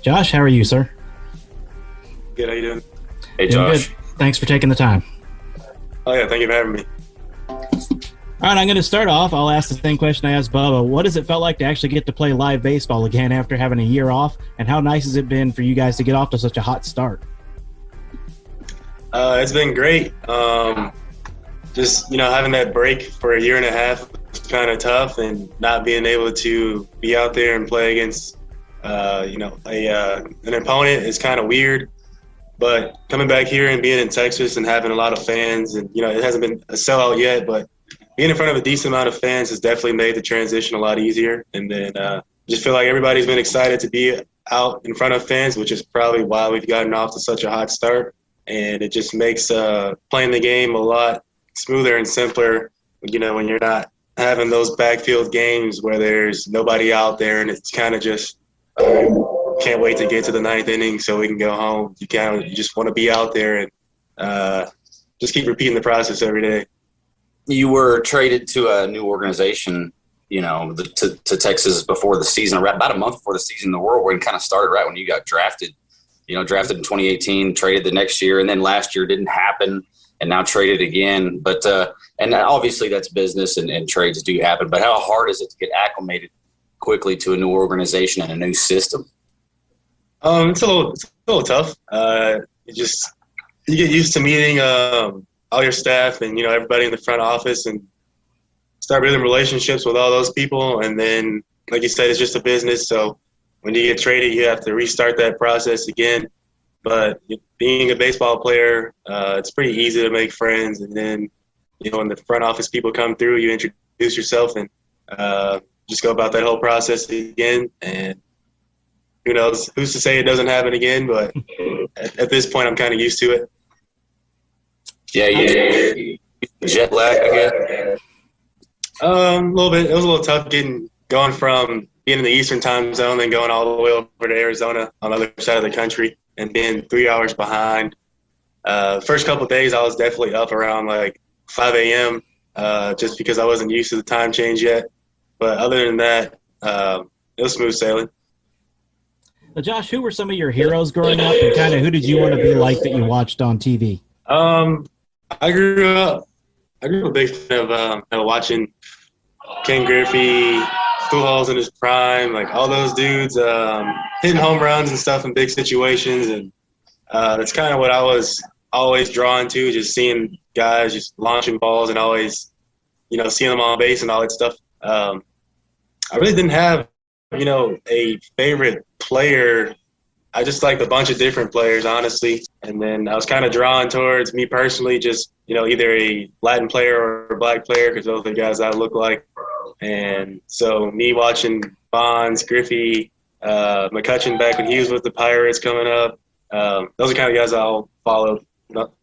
Josh, how are you, sir? Good, how you doing? Hey, Doing Josh. good. Thanks for taking the time. Oh yeah, thank you for having me. All right, I'm going to start off. I'll ask the same question I asked Bubba. What does it felt like to actually get to play live baseball again after having a year off? And how nice has it been for you guys to get off to such a hot start? It's been great. Just having that break for a year and a half was kind of tough, and not being able to be out there and play against an opponent is kind of weird. But coming back here and being in Texas and having a lot of fans, and it hasn't been a sellout yet, but being in front of a decent amount of fans has definitely made the transition a lot easier. And then just feel like everybody's been excited to be out in front of fans, which is probably why we've gotten off to such a hot start. And it just makes playing the game a lot smoother and simpler, when you're not having those backfield games where there's nobody out there and it's kind of just can't wait to get to the ninth inning so we can go home. You just want to be out there and just keep repeating the process every day. You were traded to a new organization, to Texas before the season, about a month before the season. The whirlwind kind of started right when you got drafted. Drafted in 2018, traded the next year, and then last year didn't happen, and now traded again. But and obviously that's business, and trades do happen. But how hard is it to get acclimated quickly to a new organization and a new system? It's a little tough. You get used to meeting all your staff and everybody in the front office, and start building relationships with all those people. And then, like you said, it's just a business. So when you get traded, you have to restart that process again. But being a baseball player, it's pretty easy to make friends. And then, when the front office people come through, you introduce yourself and just go about that whole process again. And who knows? Who's to say it doesn't happen again? But at this point, I'm kind of used to it. Yeah. Jet lag, I guess. A little bit. It was a little tough going from being in the Eastern time zone and going all the way over to Arizona on the other side of the country and being 3 hours behind. First couple of days, I was definitely up around like 5 a.m. Just because I wasn't used to the time change yet. But other than that, it was smooth sailing. Now, Josh, who were some of your heroes growing up, and kind of who did you want to be like that you watched on TV? I grew up a big fan of watching Ken Griffey, Pujols in his prime, like all those dudes hitting home runs and stuff in big situations. And that's kind of what I was always drawn to, just seeing guys just launching balls and always, seeing them on base and all that stuff. I really didn't have, a favorite player. I just liked a bunch of different players, honestly. And then I was kind of drawn towards me personally, just, either a Latin player or a black player, because those are the guys I look like. And so me watching Bonds, Griffey, McCutchen back when he was with the Pirates coming up, those are kind of guys I'll follow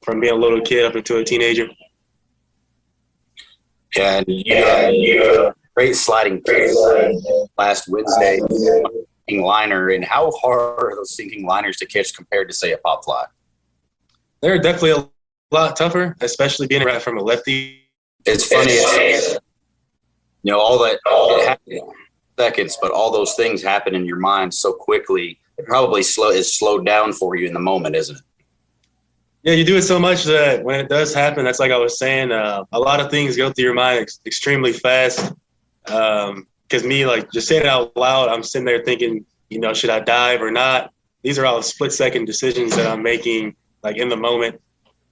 from being a little kid up into a teenager. Yeah, and you great sliding last Wednesday. Liner, and how hard are those sinking liners to catch compared to, say, a pop fly? They're definitely a lot tougher, especially being right from a lefty. It's funny, all that it happens in seconds, but all those things happen in your mind so quickly. It probably is slowed down for you in the moment, isn't it? Yeah, you do it so much that when it does happen, that's like I was saying, a lot of things go through your mind extremely fast. Because me, just saying it out loud, I'm sitting there thinking, should I dive or not? These are all split-second decisions that I'm making, in the moment.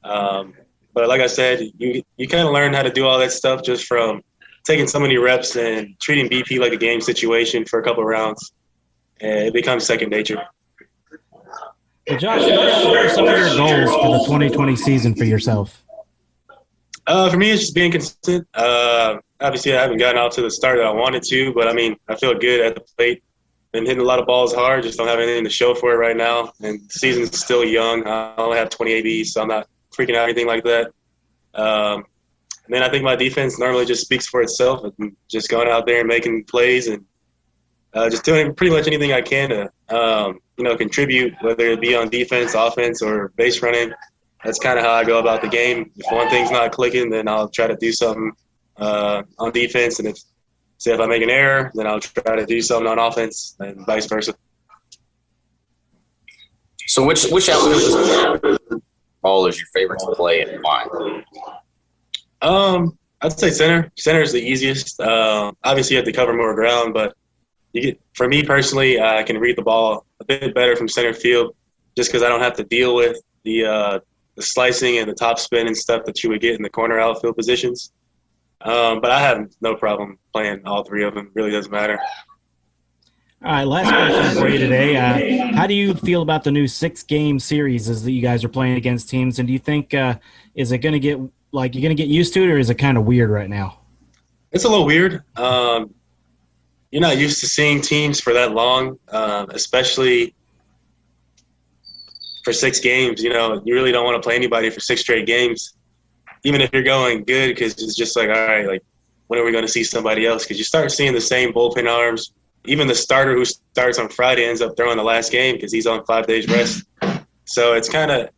But like I said, you kind of learn how to do all that stuff just from taking so many reps and treating BP like a game situation for a couple of rounds. And it becomes second nature. Well, Josh, what are some of your goals for the 2020 season for yourself? For me, it's just being consistent. Obviously, I haven't gotten out to the start that I wanted to, but, I feel good at the plate. Been hitting a lot of balls hard, just don't have anything to show for it right now. And the season's still young. I only have 20 ABs, so I'm not freaking out or anything like that. And then I think my defense normally just speaks for itself. And just going out there and making plays and just doing pretty much anything I can to, contribute, whether it be on defense, offense, or base running. That's kind of how I go about the game. If one thing's not clicking, then I'll try to do something on defense. And if I make an error, then I'll try to do something on offense and vice versa. So which outfield ball is your favorite to play and why? I'd say center. Center is the easiest. Obviously, you have to cover more ground, but for me personally, I can read the ball a bit better from center field just because I don't have to deal with the slicing and the top spin and stuff that you would get in the corner outfield positions. But I have no problem playing all three of them. It really doesn't matter. All right, last question for you today. How do you feel about the new 6-game series that you guys are playing against teams? And do you think is it going to get you're going to get used to it, or is it kind of weird right now? It's a little weird. You're not used to seeing teams for that long, especially for 6 games. You really don't want to play anybody for 6 straight games, even if you're going good, because it's just like, all right, like, when are we going to see somebody else? Because you start seeing the same bullpen arms. Even the starter who starts on Friday ends up throwing the last game because he's on 5 days rest. So it's kind of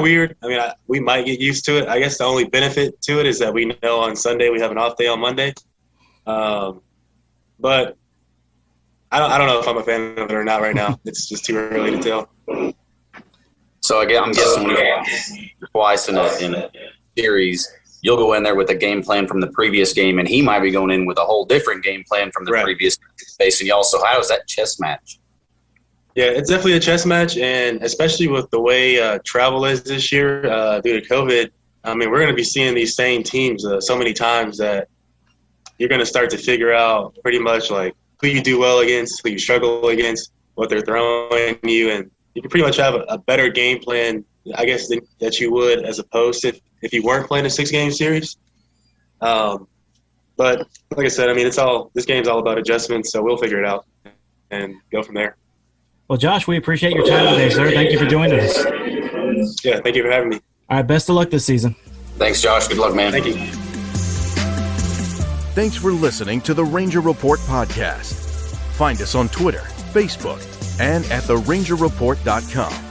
weird. I mean, we might get used to it. I guess the only benefit to it is that we know on Sunday we have an off day on Monday. But I don't know if I'm a fan of it or not right now. It's just too early to tell. So again, I'm guessing when you twice in a series, you'll go in there with a game plan from the previous game, and he might be going in with a whole different game plan from the previous facing y'all. So how is that chess match? Yeah, it's definitely a chess match, and especially with the way travel is this year due to COVID, I mean, we're going to be seeing these same teams so many times that you're going to start to figure out pretty much like who you do well against, who you struggle against, what they're throwing you, and you can pretty much have a better game plan, I guess, that you would as opposed to if you weren't playing a 6-game series. But like I said, I mean, this game's all about adjustments, so we'll figure it out and go from there. Well, Josh, we appreciate your time today, sir. Thank you for joining us. Yeah, thank you for having me. All right, best of luck this season. Thanks, Josh. Good luck, man. Thank you. Thanks for listening to the Ranger Report podcast. Find us on Twitter, Facebook, and at therangerreport.com.